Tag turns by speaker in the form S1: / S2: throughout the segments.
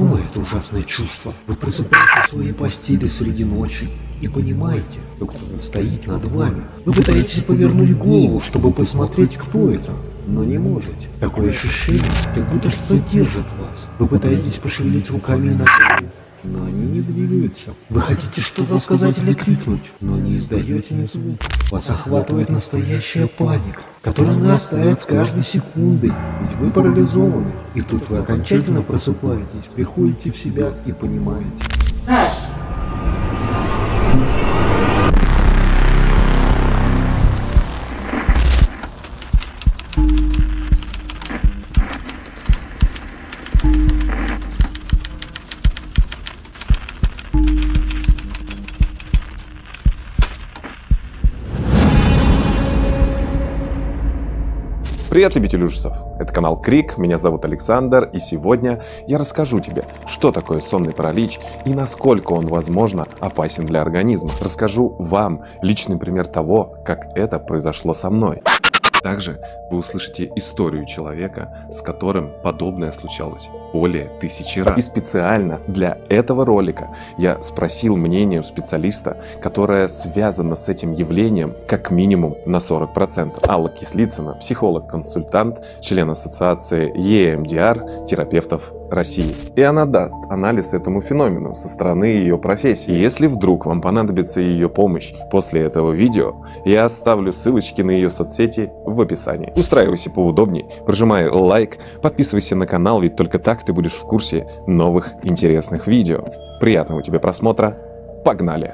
S1: Знакомо это ужасное чувство? Вы просыпаетесь в своей постели среди ночи и понимаете, что кто-то стоит над вами. Вы пытаетесь повернуть голову, чтобы посмотреть, кто это, но не можете. Такое ощущение, как будто что-то держит вас. Вы пытаетесь пошевелить руками и ногами, но они не двигаются. Вы хотите что-то сказать или крикнуть, но не издаете ни звука. Вас охватывает настоящая паника, которая нарастает с каждой секундой, ведь вы парализованы. И тут вы окончательно просыпаетесь, приходите в себя и понимаете.
S2: Саш!
S3: Привет, любители ужасов! Это канал Крик, меня зовут Александр, и сегодня я расскажу тебе, что такое сонный паралич и насколько он, возможно, опасен для организма. Расскажу вам личный пример того, как это произошло со мной. Также вы услышите историю человека, с которым подобное случалось более 1000 раз. И специально для этого ролика я спросил мнение у специалиста, которое связано с этим явлением как минимум на 40%. Алла Кислицына, психолог-консультант, член ассоциации EMDR терапевтов России. И она даст анализ этому феномену со стороны ее профессии. И если вдруг вам понадобится ее помощь после этого видео, я оставлю ссылочки на ее соцсети в описании. Устраивайся поудобней, прожимай лайк, подписывайся на канал, ведь только так ты будешь в курсе новых интересных видео. Приятного тебе просмотра, погнали!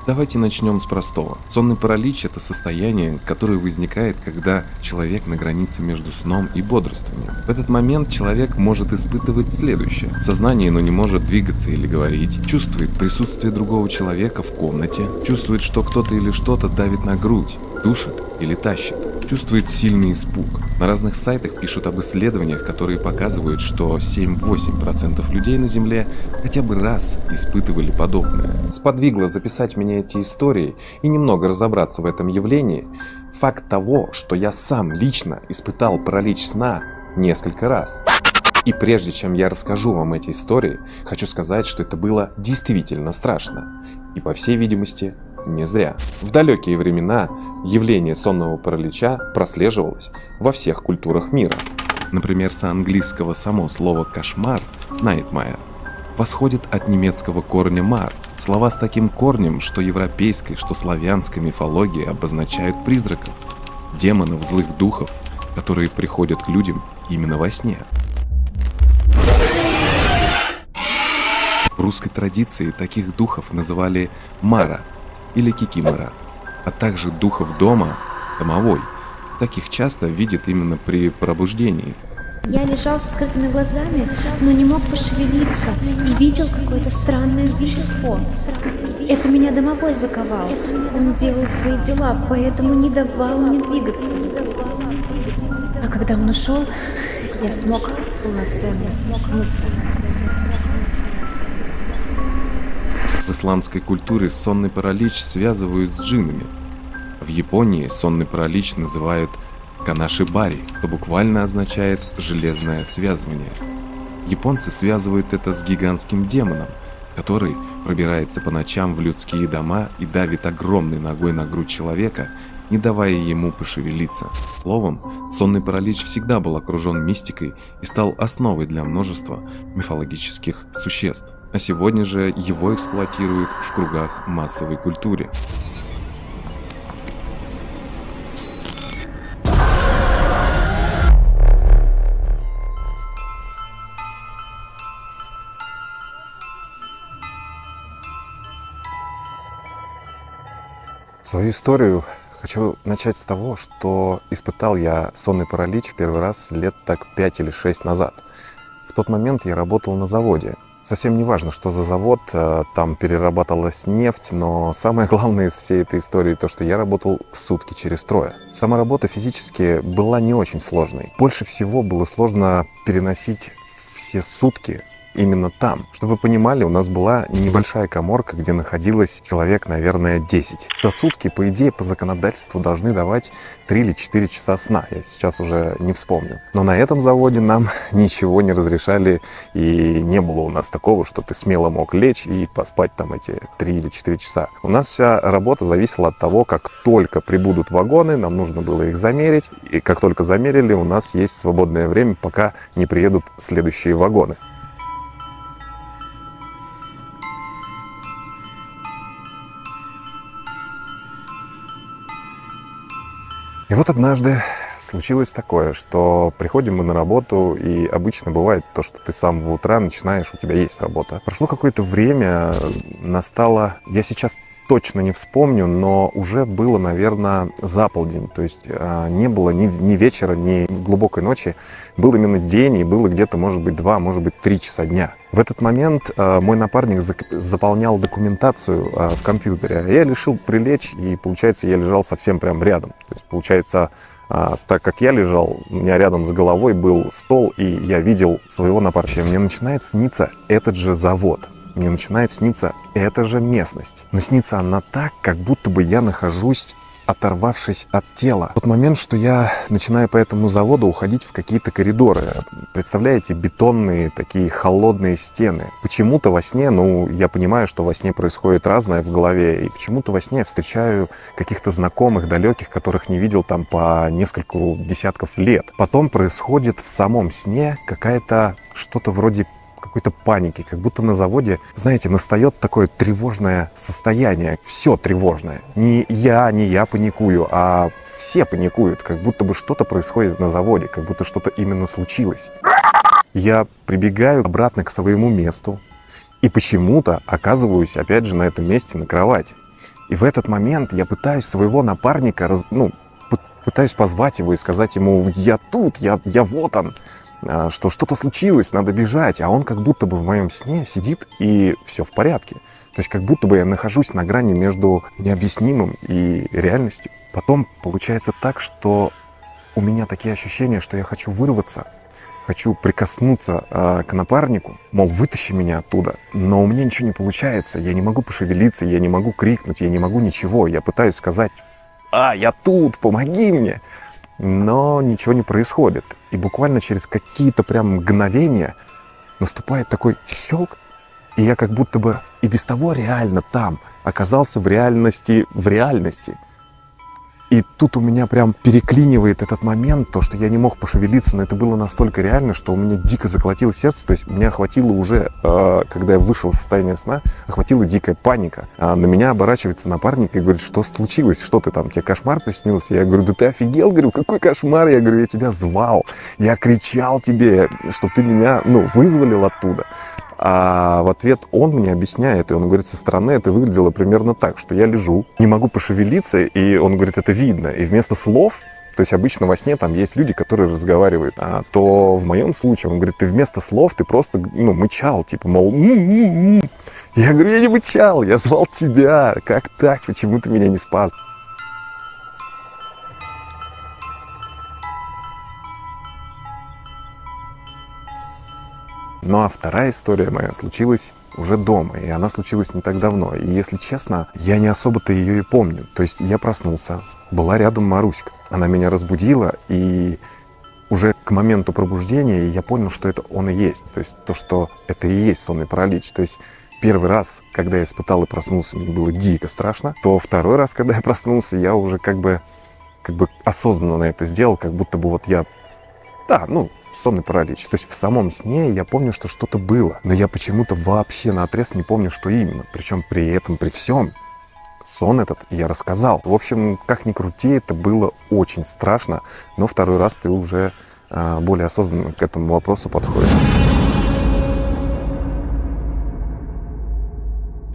S3: Давайте начнем с простого. Сонный паралич – это состояние, которое возникает, когда человек на границе между сном и бодрствованием. В этот момент человек может испытывать следующее. Сознание, но не может двигаться или говорить, чувствует присутствие другого человека в комнате, чувствует, что кто-то или что-то давит на грудь, душит или тащит. Чувствует сильный испуг. На разных сайтах пишут об исследованиях, которые показывают, что 7-8% людей на Земле хотя бы раз испытывали подобное. Сподвигло записать мне эти истории и немного разобраться в этом явлении факт того, что я сам лично испытал паралич сна несколько раз. И прежде чем я расскажу вам эти истории, хочу сказать, что это было действительно страшно. И по всей видимости, не зря. В далекие времена явление сонного паралича прослеживалось во всех культурах мира. Например, с английского само слово «кошмар» (nightmare) восходит от немецкого корня «мар». Слова с таким корнем, что европейской, что славянской мифологии обозначают призраков, демонов, злых духов, которые приходят к людям именно во сне. В русской традиции таких духов называли «мара» или кикимора, а также духов дома, домовой. Таких часто видят именно при пробуждении.
S4: Я лежал с открытыми глазами, но не мог пошевелиться и видел какое-то странное существо. Это меня домовой заковал. Он делал свои дела, поэтому не давал мне двигаться. А когда он ушел, я смог полноценно смокнуться.
S3: В исламской культуре сонный паралич связывают с джиннами. В Японии сонный паралич называют канашибари, что буквально означает «железное связывание». Японцы связывают это с гигантским демоном, который пробирается по ночам в людские дома и давит огромной ногой на грудь человека, не давая ему пошевелиться. Словом, сонный паралич всегда был окружен мистикой и стал основой для множества мифологических существ. А сегодня же его эксплуатируют в кругах массовой культуры. Свою историю хочу начать с того, что испытал я сонный паралич в первый раз лет так 5 или 6 назад. В тот момент я работал на заводе. Совсем не важно, что за завод, там перерабатывалась нефть, но самое главное из всей этой истории то, что я работал сутки через трое. Сама работа физически была не очень сложной. Больше всего было сложно переносить все сутки именно там. Чтобы вы понимали, у нас была небольшая каморка, где находилось человек, наверное, 10. За сутки, по идее, по законодательству должны давать 3 или 4 часа сна. Я сейчас уже не вспомню. Но на этом заводе нам ничего не разрешали, и не было у нас такого, что ты смело мог лечь и поспать там эти 3 или 4 часа. У нас вся работа зависела от того, как только прибудут вагоны, нам нужно было их замерить, и как только замерили, у нас есть свободное время, пока не приедут следующие вагоны. И вот однажды случилось такое, что приходим мы на работу, и обычно бывает то, что ты с самого утра начинаешь, у тебя есть работа. Прошло какое-то время, настало, я сейчас точно не вспомню, но уже было, наверное, за полдень. То есть не было ни вечера, ни глубокой ночи. Был именно день, и было где-то, может быть, 2, может быть, 3 часа дня. В этот момент мой напарник заполнял документацию в компьютере. Я решил прилечь, и, получается, я лежал совсем прям рядом. То есть, получается, так как я лежал, у меня рядом с головой был стол, и я видел своего напарника. Мне начинает сниться этот же завод. Мне начинает сниться эта же местность. Но снится она так, как будто бы я нахожусь, оторвавшись от тела. В тот момент, что я начинаю по этому заводу уходить в какие-то коридоры. Представляете, бетонные такие холодные стены. Почему-то во сне, я понимаю, что во сне происходит разное в голове, и почему-то во сне я встречаю каких-то знакомых, далеких, которых не видел там по нескольку десятков лет. Потом происходит в самом сне какая-то что-то вроде какой-то паники, как будто на заводе, знаете, настает такое тревожное состояние. Все тревожное. Не я паникую, а все паникуют, как будто бы что-то происходит на заводе, как будто что-то именно случилось. Я прибегаю обратно к своему месту и почему-то оказываюсь опять же на этом месте на кровати. И в этот момент я пытаюсь своего напарника, пытаюсь позвать его и сказать ему: я тут, я вот он. Что что-то случилось, надо бежать, а он как будто бы в моем сне сидит и все в порядке. То есть как будто бы я нахожусь на грани между необъяснимым и реальностью. Потом получается так, что у меня такие ощущения, что я хочу вырваться, хочу прикоснуться к напарнику, мол, вытащи меня оттуда, но у меня ничего не получается, я не могу пошевелиться, я не могу крикнуть, я не могу ничего, я пытаюсь сказать: я тут, помоги мне! Но ничего не происходит. И буквально через какие-то прям мгновения наступает такой щелк, и я как будто бы и без того реально там оказался в реальности. И тут у меня прям переклинивает этот момент, то, что я не мог пошевелиться, но это было настолько реально, что у меня дико заколотилось сердце. То есть меня охватило уже, когда я вышел из состояния сна, охватила дикая паника. На меня оборачивается напарник и говорит: что случилось, что ты там, тебе кошмар приснился? Я говорю: да ты офигел, говорю, какой кошмар? Я говорю: я тебя звал, я кричал тебе, чтобы ты меня, вызволил оттуда. А в ответ он мне объясняет, и он говорит, со стороны это выглядело примерно так, что я лежу, не могу пошевелиться, и он говорит, это видно. И вместо слов, то есть обычно во сне там есть люди, которые разговаривают, то в моем случае, он говорит, ты вместо слов, ты просто, мычал, типа, мол, Я говорю, я не мычал, я звал тебя, как так, почему ты меня не спас? Ну а вторая история моя случилась уже дома, и она случилась не так давно. И если честно, я не особо-то ее и помню. То есть я проснулся, была рядом Маруська. Она меня разбудила, и уже к моменту пробуждения я понял, что это он и есть. То есть то, что это и есть сонный паралич. То есть первый раз, когда я испытал и проснулся, мне было дико страшно. То второй раз, когда я проснулся, я уже как бы осознанно это сделал, как будто бы сонный паралич. То есть в самом сне я помню, что что-то было, но я почему-то вообще наотрез не помню, что именно. Причем при этом, при всем, сон этот я рассказал. В общем, как ни крути, это было очень страшно, но второй раз ты уже более осознанно к этому вопросу подходишь.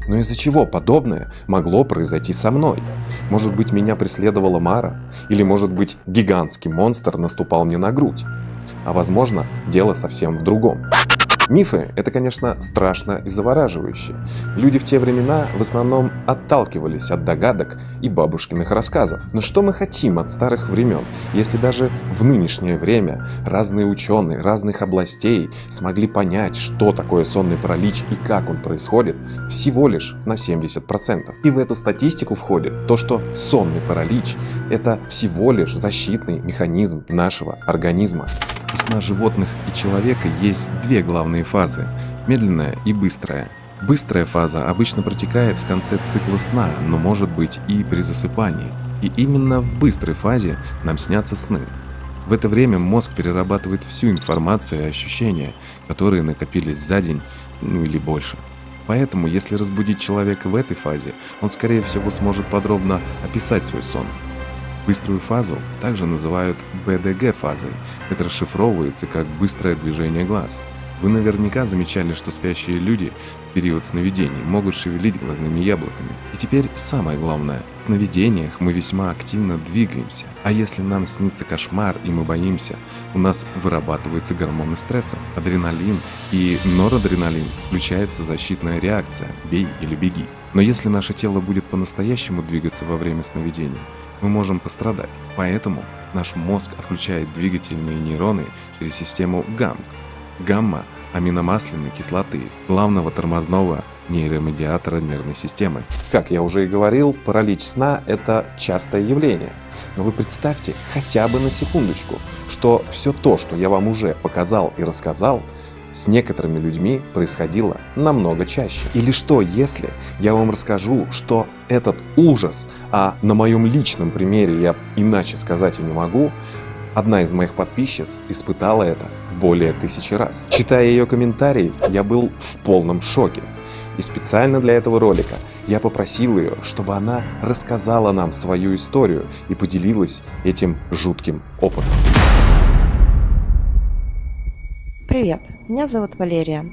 S3: Но из-за чего подобное могло произойти со мной? Может быть, меня преследовала Мара? Или, может быть, гигантский монстр наступал мне на грудь? А возможно, дело совсем в другом. Мифы – это, конечно, страшно и завораживающе. Люди в те времена в основном отталкивались от догадок и бабушкиных рассказов. Но что мы хотим от старых времен, если даже в нынешнее время разные ученые разных областей смогли понять, что такое сонный паралич и как он происходит, всего лишь на 70%. И в эту статистику входит то, что сонный паралич – это всего лишь защитный механизм нашего организма. У сна животных и человека есть две главные фазы – медленная и быстрая. Быстрая фаза обычно протекает в конце цикла сна, но может быть и при засыпании. И именно в быстрой фазе нам снятся сны. В это время мозг перерабатывает всю информацию и ощущения, которые накопились за день, или больше. Поэтому, если разбудить человека в этой фазе, он, скорее всего, сможет подробно описать свой сон. Быструю фазу также называют БДГ-фазой. Это расшифровывается как быстрое движение глаз. Вы наверняка замечали, что спящие люди в период сновидений могут шевелить глазными яблоками. И теперь самое главное. В сновидениях мы весьма активно двигаемся. А если нам снится кошмар и мы боимся, у нас вырабатываются гормоны стресса, адреналин и норадреналин, включается защитная реакция «бей или беги». Но если наше тело будет по-настоящему двигаться во время сновидений, мы можем пострадать. Поэтому наш мозг отключает двигательные нейроны через систему ГАМК. Гамма – аминомасляной кислоты, главного тормозного нейромедиатора нервной системы. Как я уже и говорил, паралич сна – это частое явление. Но вы представьте хотя бы на секундочку, что все то, что я вам уже показал и рассказал, с некоторыми людьми происходило намного чаще. Или что, если я вам расскажу, что этот ужас, а на моем личном примере я иначе сказать и не могу, одна из моих подписчиц испытала это более 1000 раз. Читая ее комментарии, я был в полном шоке. И специально для этого ролика я попросил ее, чтобы она рассказала нам свою историю и поделилась этим жутким опытом.
S2: Привет, меня зовут Валерия.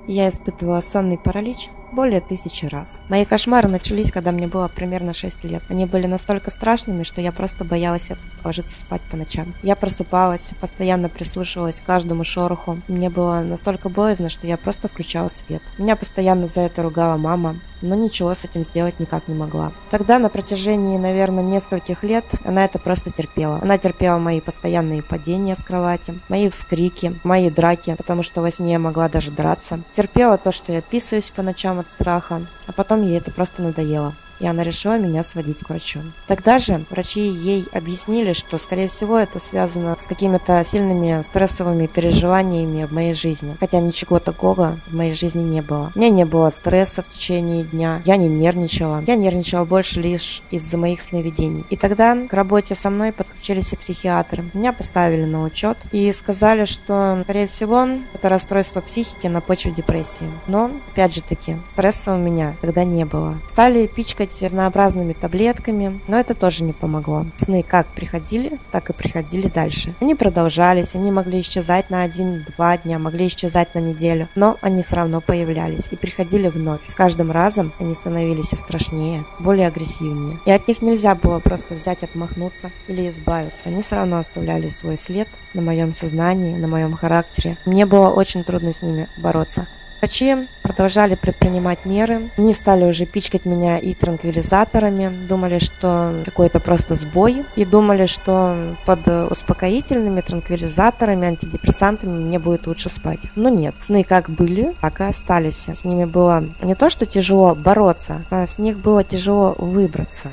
S2: Я испытывала сонный паралич более 1000 раз. Мои кошмары начались, когда мне было примерно 6 лет. Они были настолько страшными, что я просто боялась ложиться спать по ночам. Я просыпалась, постоянно прислушивалась к каждому шороху. Мне было настолько боязно, что я просто включала свет. Меня постоянно за это ругала мама, но ничего с этим сделать никак не могла. Тогда на протяжении, наверное, нескольких лет она это просто терпела. Она терпела мои постоянные падения с кровати, мои вскрики, мои драки, потому что во сне я могла даже драться. Терпела то, что я писаюсь по ночам от страха, а потом ей это просто надоело. И она решила меня сводить к врачу. Тогда же врачи ей объяснили, что, скорее всего, это связано с какими-то сильными стрессовыми переживаниями в моей жизни. Хотя ничего такого в моей жизни не было. У меня не было стресса в течение дня, я не нервничала. Я нервничала больше лишь из-за моих сновидений. И тогда к работе со мной подключились и психиатры. Меня поставили на учет и сказали, что, скорее всего, это расстройство психики на почве депрессии. Но, опять же таки, стресса у меня тогда не было. Стали пичкать разнообразными таблетками, но это тоже не помогло. Сны как приходили, так и приходили дальше. Они продолжались, они могли исчезать на 1-2 дня, могли исчезать на неделю, но они все равно появлялись и приходили вновь. С каждым разом они становились страшнее, более агрессивнее. И от них нельзя было просто взять, отмахнуться или избавиться. Они все равно оставляли свой след на моем сознании, на моем характере. Мне было очень трудно с ними бороться. Врачи продолжали предпринимать меры. Они стали уже пичкать меня и транквилизаторами. Думали, что какой-то просто сбой. И думали, что под успокоительными транквилизаторами, антидепрессантами мне будет лучше спать. Но нет. Сны как были, так и остались. С ними было не то, что тяжело бороться, а с них было тяжело выбраться.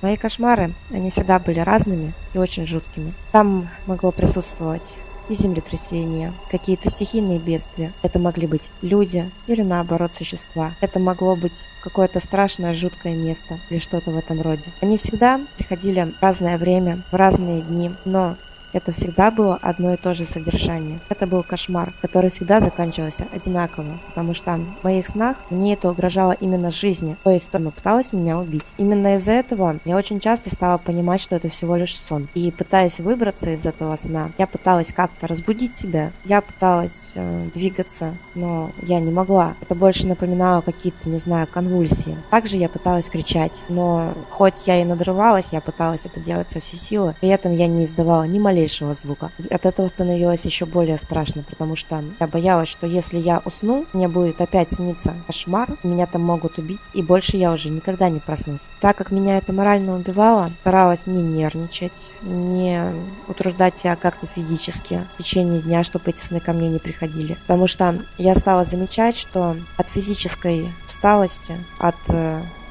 S2: Мои кошмары, они всегда были разными и очень жуткими. Там могло присутствовать и землетрясения, какие-то стихийные бедствия. Это могли быть люди или наоборот существа. Это могло быть какое-то страшное, жуткое место или что-то в этом роде. Они всегда приходили в разное время, в разные дни, но это всегда было одно и то же содержание. Это был кошмар, который всегда заканчивался одинаково, потому что в моих снах мне это угрожало именно жизни, то есть оно пыталось меня убить. Именно из-за этого я очень часто стала понимать, что это всего лишь сон. И пытаясь выбраться из этого сна, я пыталась как-то разбудить себя, я пыталась двигаться, но я не могла. Это больше напоминало какие-то, не знаю, конвульсии. Также я пыталась кричать, но хоть я и надрывалась, я пыталась это делать со всей силы, при этом я не издавала ни малейшего малейшего звука. От этого становилось еще более страшно, потому что я боялась, что если я усну, мне будет опять сниться кошмар, меня там могут убить, и больше я уже никогда не проснусь. Так как меня это морально убивало, старалась не нервничать, не утруждать себя как-то физически в течение дня, чтобы эти сны ко мне не приходили. Потому что я стала замечать, что от физической усталости, от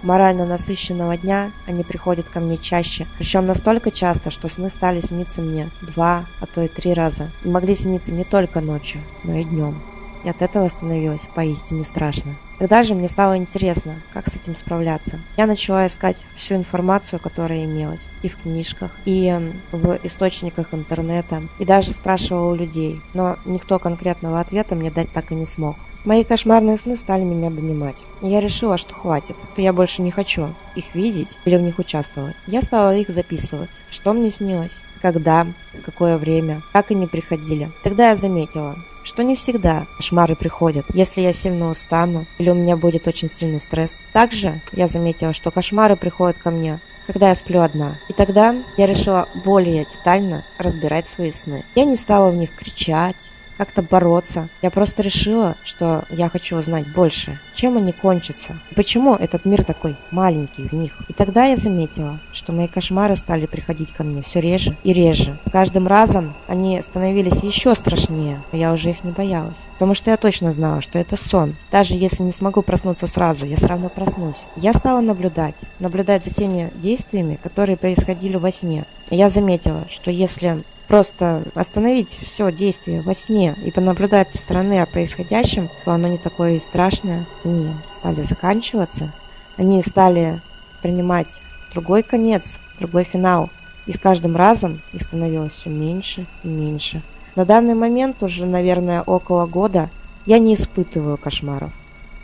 S2: морально насыщенного дня они приходят ко мне чаще. Причем настолько часто, что сны стали сниться мне 2, а то и 3 раза. И могли сниться не только ночью, но и днем. И от этого становилось поистине страшно. Тогда же мне стало интересно, как с этим справляться. Я начала искать всю информацию, которая имелась и в книжках, и в источниках интернета, и даже спрашивала у людей, но никто конкретного ответа мне дать так и не смог. Мои кошмарные сны стали меня донимать. И я решила, что хватит, что я больше не хочу их видеть или в них участвовать. Я стала их записывать, что мне снилось, когда, в какое время, как они приходили. Тогда я заметила, что не всегда кошмары приходят, если я сильно устану или у меня будет очень сильный стресс. Также я заметила, что кошмары приходят ко мне, когда я сплю одна. И тогда я решила более детально разбирать свои сны. Я не стала в них кричать, как-то бороться. Я просто решила, что я хочу узнать больше, чем они кончатся, и почему этот мир такой маленький в них. И тогда я заметила, что мои кошмары стали приходить ко мне все реже и реже. С каждым разом они становились еще страшнее, но я уже их не боялась, потому что я точно знала, что это сон. Даже если не смогу проснуться сразу, я все равно проснусь. Я стала наблюдать за теми действиями, которые происходили во сне. И я заметила, что если просто остановить все действие во сне и понаблюдать со стороны о происходящем, то оно не такое и страшное. Они стали заканчиваться, они стали принимать другой конец, другой финал. И с каждым разом их становилось все меньше и меньше. На данный момент уже, наверное, около года я не испытываю кошмаров,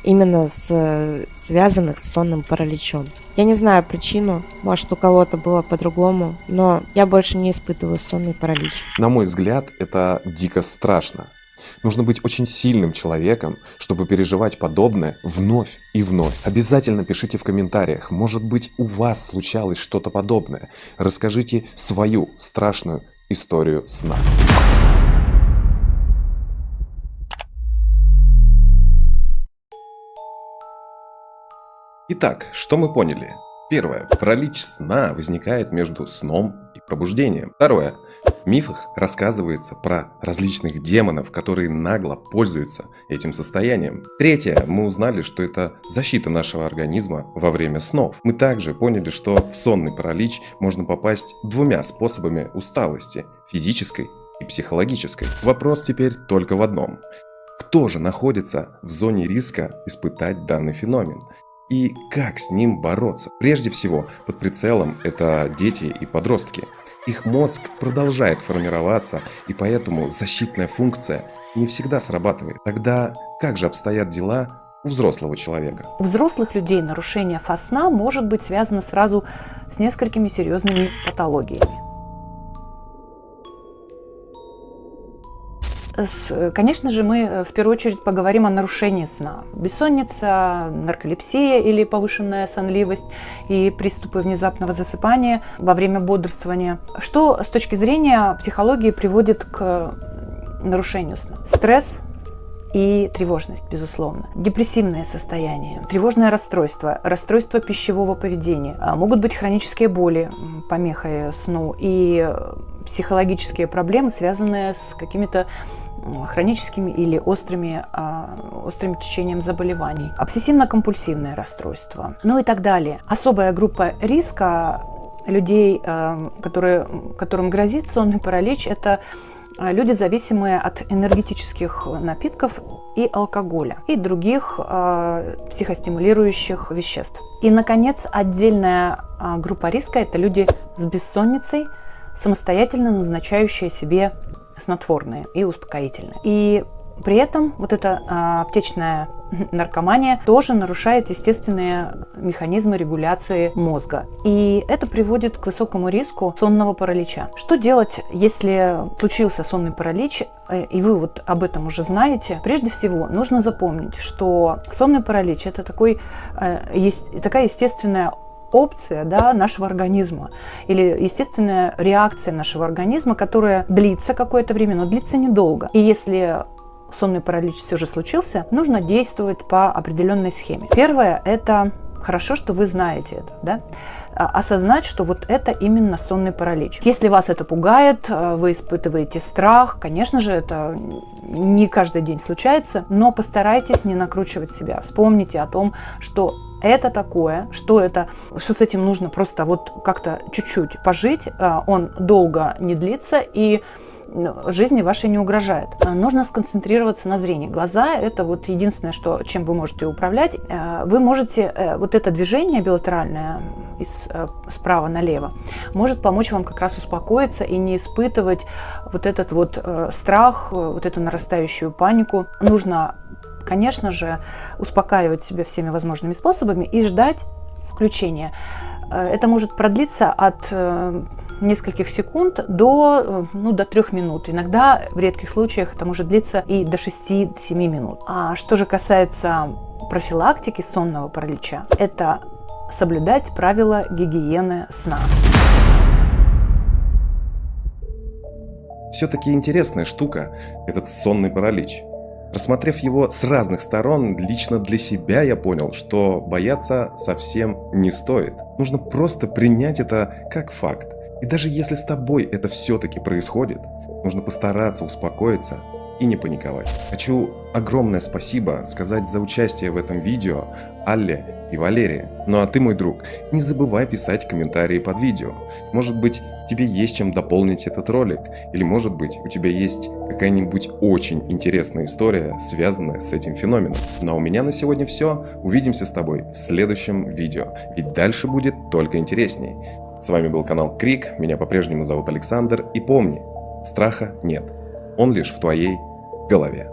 S2: именно связанных с сонным параличом. Я не знаю причину, может у кого-то было по-другому, но я больше не испытываю сонный паралич.
S3: На мой взгляд, это дико страшно. Нужно быть очень сильным человеком, чтобы переживать подобное вновь и вновь. Обязательно пишите в комментариях, может быть, у вас случалось что-то подобное. Расскажите свою страшную историю сна. Итак, что мы поняли? Первое. Паралич сна возникает между сном и пробуждением. Второе. В мифах рассказывается про различных демонов, которые нагло пользуются этим состоянием. Третье. Мы узнали, что это защита нашего организма во время снов. Мы также поняли, что в сонный паралич можно попасть 2 способами усталости – физической и психологической. Вопрос теперь только в одном. Кто же находится в зоне риска испытать данный феномен? И как с ним бороться? Прежде всего, под прицелом это дети и подростки. Их мозг продолжает формироваться, и поэтому защитная функция не всегда срабатывает. Тогда как же обстоят дела у взрослого человека?
S5: У взрослых людей нарушение фаз сна может быть связано сразу с несколькими серьезными патологиями. Конечно же, мы в первую очередь поговорим о нарушении сна. Бессонница, нарколепсия или повышенная сонливость и приступы внезапного засыпания во время бодрствования. Что с точки зрения психологии приводит к нарушению сна? Стресс и тревожность, безусловно. Депрессивное состояние, тревожное расстройство, расстройство пищевого поведения. Могут быть хронические боли, помехой сну, и психологические проблемы, связанные с какими-то хроническими или острым течением заболеваний, обсессивно-компульсивное расстройство, ну и так далее. Особая группа риска людей, которым грозит сонный паралич, это люди, зависимые от энергетических напитков и алкоголя, и других психостимулирующих веществ. И, наконец, отдельная группа риска – это люди с бессонницей, самостоятельно назначающие себе снотворные и успокоительные. И при этом вот эта аптечная наркомания тоже нарушает естественные механизмы регуляции мозга. И это приводит к высокому риску сонного паралича. Что делать, если случился сонный паралич, и вы вот об этом уже знаете? Прежде всего, нужно запомнить, что сонный паралич – это такая естественная опция, да, нашего организма или естественная реакция нашего организма, которая длится какое-то время, но длится недолго. И если сонный паралич все же случился, нужно действовать по определенной схеме. Первое – это хорошо, что вы знаете это, да? Осознать, что вот это именно сонный паралич. Если вас это пугает, вы испытываете страх, конечно же, это не каждый день случается, но постарайтесь не накручивать себя. Вспомните о том, что это такое, что с этим нужно просто вот как-то чуть-чуть пожить, он долго не длится и жизни вашей не угрожает. Нужно сконцентрироваться на зрении. Глаза – это вот единственное, чем вы можете управлять. Вы можете, вот это движение билатеральное справа налево может помочь вам как раз успокоиться и не испытывать вот этот вот страх, вот эту нарастающую панику. Нужно, конечно же, успокаивать себя всеми возможными способами и ждать включения. Это может продлиться от нескольких секунд до 3 минут. Иногда, в редких случаях, это может длиться и до 6-7 минут. А что же касается профилактики сонного паралича, это соблюдать правила гигиены сна.
S3: Все-таки интересная штука этот сонный паралич. Рассмотрев его с разных сторон, лично для себя я понял, что бояться совсем не стоит. Нужно просто принять это как факт. И даже если с тобой это все-таки происходит, нужно постараться успокоиться и не паниковать. Хочу огромное спасибо сказать за участие в этом видео Алле и Валерии. Ну а ты, мой друг, не забывай писать комментарии под видео. Может быть, тебе есть чем дополнить этот ролик, или может быть, у тебя есть какая-нибудь очень интересная история, связанная с этим феноменом. Ну а у меня на сегодня все. Увидимся с тобой в следующем видео, ведь дальше будет только интересней. С вами был канал Крик, меня по-прежнему зовут Александр, и помни, страха нет, он лишь в твоей голове.